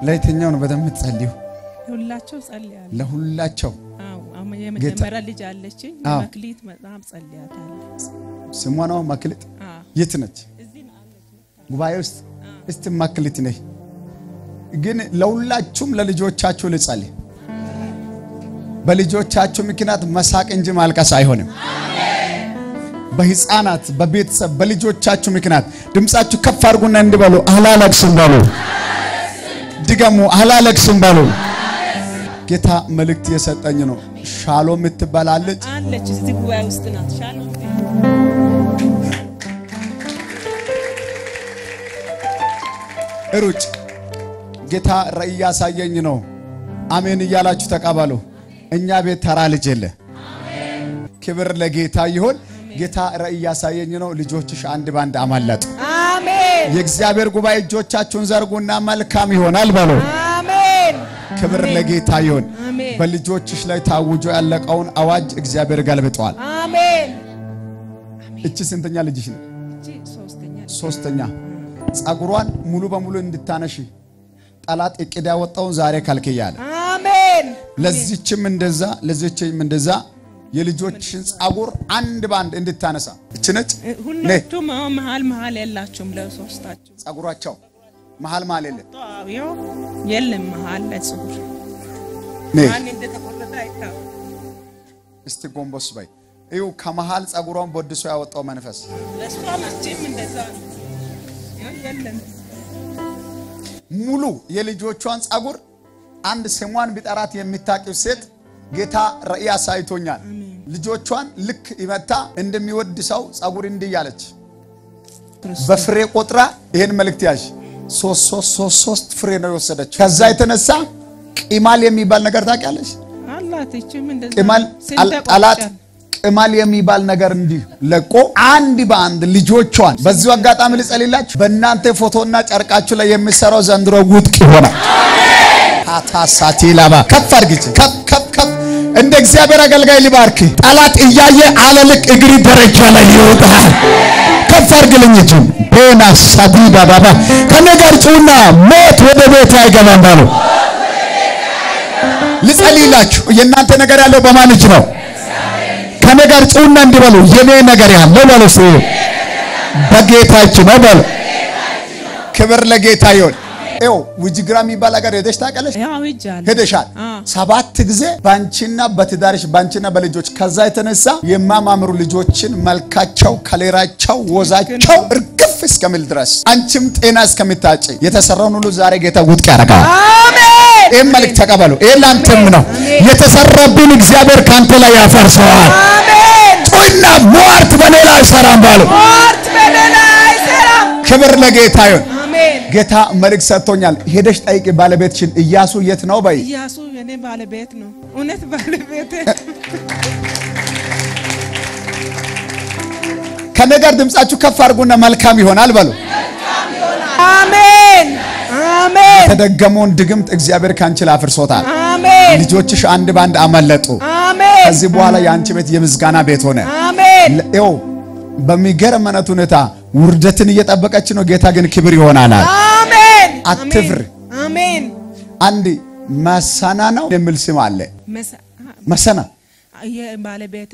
ለየትኛው ነው በደም ጸልዩ ሁላቸው ጸልያለሁ ለሁላቸው የመጀመሪያ ልጅ አለችኝ መክሊት በጣም ጸልያታለሁ ስሟ ነው መክሊት የት ነች ጉባኤ ውስጥ እስቲ መክሊት ነኝ ግን ለሁላችሁም ለልጆቻችሁ ልጸልይ በልጆቻችሁ ምክንያት መሳቅ እንጂ ማልቀስ አይሆንም በህፃናት በቤተሰብ በልጆቻችሁ ምክንያት ድምጻችሁ ከፍ አድርጉና እንዲበሉ አላለቅስም በሉ ድገሙ አላለቅስም በሉ ጌታ መልእክት የሰጠኝ ነው ሻሎም ትባላለች አለች እዚህ ጉባኤ ውስጥ ናት ሻሎም ሩጭ ጌታ ራእይ ያሳየኝ ነው አሜን እያላችሁ ተቀበሉ እኛ ቤት ተራ ልጅ የለ አሜን ክብር ለጌታ ይሁን ጌታ ራእይ ያሳየኝ ነው ልጆችሽ አንድ ባንድ አማለጡ አሜን የእግዚአብሔር ጉባኤ እጆቻችሁን ዘርጉና መልካም ይሆናል በሉ አሜን ክብር ለጌታ ይሁን በልጆችሽ ላይ ታውጆ ያለቀውን አዋጅ እግዚአብሔር ገልብጧል አሜን እቺ ስንተኛ ልጅሽ ነው እቺ ሶስተኛ ጸጉሯን ሙሉ በሙሉ እንድታነሺ ጠላት እቅድ ያወጣውን ዛሬ ካልከያለ አሜን ለዚህችም እንደዛ የልጆችሽን ጸጉር አንድ ባንድ እንድታነሳ እቺ ነች ሁለቱም መሃል ያላችሁም ለሶስታችሁ ጸጉራቸው መሃል የለ አዎ የለም መሃል ለጸጉር ማን እንደተቆረጠ አይታው እስቲ ጎንበስ በይ እዩ ከመሃል ጸጉሯን በድሶ ያወጣው መንፈስ ለሷማችም እንደዛ የለም ሙሉ የልጆቿን ጸጉር አንድ ስሟን ቢጠራት የሚታቂው ሴት ጌታ ራእይ አሳይቶኛል ልጆቿን ልክ ይመታ እንደሚወድ ሰው ጸጉር እንዲያለች በፍሬ ቆጥራ ይሄን መልእክት ያዥ 3 ፍሬ ነው የወሰደች ከዛ የተነሳ ቂማል የሚባል ነገር ታውቂያለሽ አላት እቺም እንደዛ ቂማል ጠላት ቂማል የሚባል ነገር እንዲ ለቆ አንድ ባንድ ልጆቿን በዚሁ አጋጣሚ ልጸልይላችሁ በእናንተ ፎቶና ጨርቃችሁ ላይ የሚሰራው ዘንድሮ ውድቅ ይሆናል አሜን ታታሳቲ ላባ ከፍ አድርጊ ከፍ እንደ እግዚአብሔር አገልጋይ ሊባርክ ጠላት እያየ አለልቅ እግሪ ደረጃ ላይ ይወጣል ከፍ አድርግልኝ እጂ በና ሳዲዳ ባባ ከነገር ጩና ሞት ወደ ቤት አይገባም ባሉ ልጸልይላችሁ የእናንተ ነገር ያለው በማን እጅ ነው ከነገር ጩና እንዲበሉ የኔ ነገር ያለው ባሉስ በጌታችን ነው ባሉ ክብር ለጌታ ይሁን ኤው ውጅግራም ይባል አገር ሄደሽ ታቀለሽ ያው ይጃል ሄደሻል 7 ጊዜ ባንቺና በትዳርሽ ባንቺና በልጆች ከዛ የተነሳ የማማምሩ ልጆችን መልካቸው ከሌራቸው ወዛቸው እርግፍ እስከሚል ድረስ አንቺም ጤና እስከምታጪ የተሰራውን ሁሉ ዛሬ ጌታ ውድቅ ያረጋል አሜን ይሄን መልእክት ተቀበሉ ይሄ ላንተም ነው የተሰራብን እግዚአብሔር ካንተ ላይ ያፈርሰዋል አሜን ጦይና ሟርት በኔ ላይ ሰራም ባሉ ሟርት በኔ ላይ ሰራም ክብር ለጌታ ይሁን ጌታ መልእክት ሰጥቶኛል ሄደሽ ጠይቂ ባለቤትሽን ኢያሱ የት ነው በይ ኢያሱ የኔ ባለቤት ነው እውነት ባለቤት ከነገር ድምጻችሁ ከፍ አድርጉና መልካም ይሆናል በሉ መልካም ይሆናል አሜን አሜን ተደገመውን ድግምት እግዚአብሔር ካንቺ ላፍርሶታል አሜን ልጆችሽ አንድ ባንድ አመለጡ አሜን ከዚህ በኋላ ያንቺ ቤት የምስጋና ቤት ሆነ አሜን ኤው በሚገርመነት ሁኔታ ውርደትን እየጠበቀች ነው ጌታ ግን ክብር ይሆናል አሜን አትፍር አሜን አንዲ መሰና ነው የሚል ስም አለ መሰና የባለቤት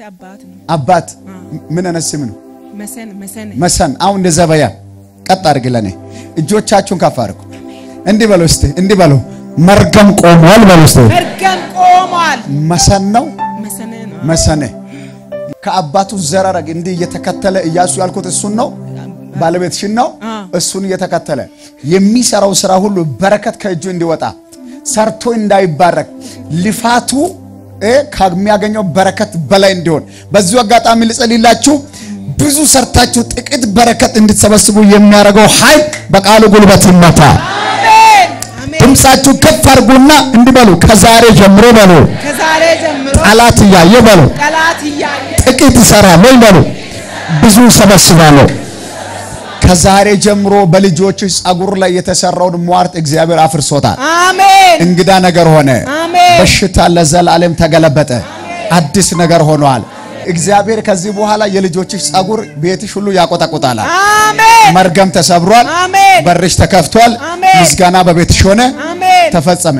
አባት ምን አነስም ነው መሰን አሁን እንደዛ በያ ቀጥ አድርግለኔ እጆቻችሁን ከፍ አድርጉ እንዲህ በሉ እስቲ እንዲህ በሉ መርገም ቆሟል በሉ እስቲ መርገም ቆሟል መሰን ነው መሰነ ከአባቱ ዘራረግ እንዲህ እየተከተለ ኢያሱ ያልኩት እሱን ነው ባለቤትሽን ነው እሱን እየተከተለ የሚሰራው ስራ ሁሉ በረከት ከእጁ እንዲወጣ ሰርቶ እንዳይባረክ ልፋቱ ከሚያገኘው በረከት በላይ እንዲሆን በዚሁ አጋጣሚ ልጸልይላችሁ ብዙ ሰርታችሁ ጥቂት በረከት እንድትሰበስቡ የሚያረጋው ኃይል በቃሉ ጉልበት ይመታ አሜን ድምጻችሁ ከፍ አድርጉና እንዲበሉ ከዛሬ ጀምሮ በሉ ከዛሬ ጀምሮ ጠላት ያየ በሉ ጠላት ያየ ጥቂት ይሰራል ወይ በሉ ብዙ ሰበስባለሁ ከዛሬ ጀምሮ በልጆችሽ ጸጉር ላይ የተሰራውን ሟርት እግዚአብሔር አፍርሶታል አሜን እንግዳ ነገር ሆነ አሜን በሽታ ለዘላለም ተገለበጠ አዲስ ነገር ሆኗል እግዚአብሔር ከዚህ በኋላ የልጆችሽ ጸጉር ቤትሽ ሁሉ ያቆጣቆጣል አሜን መርገም ተሰብሯል አሜን በርሽ ተከፍቷል ምስጋና በቤትሽ ሆነ አሜን ተፈጸመ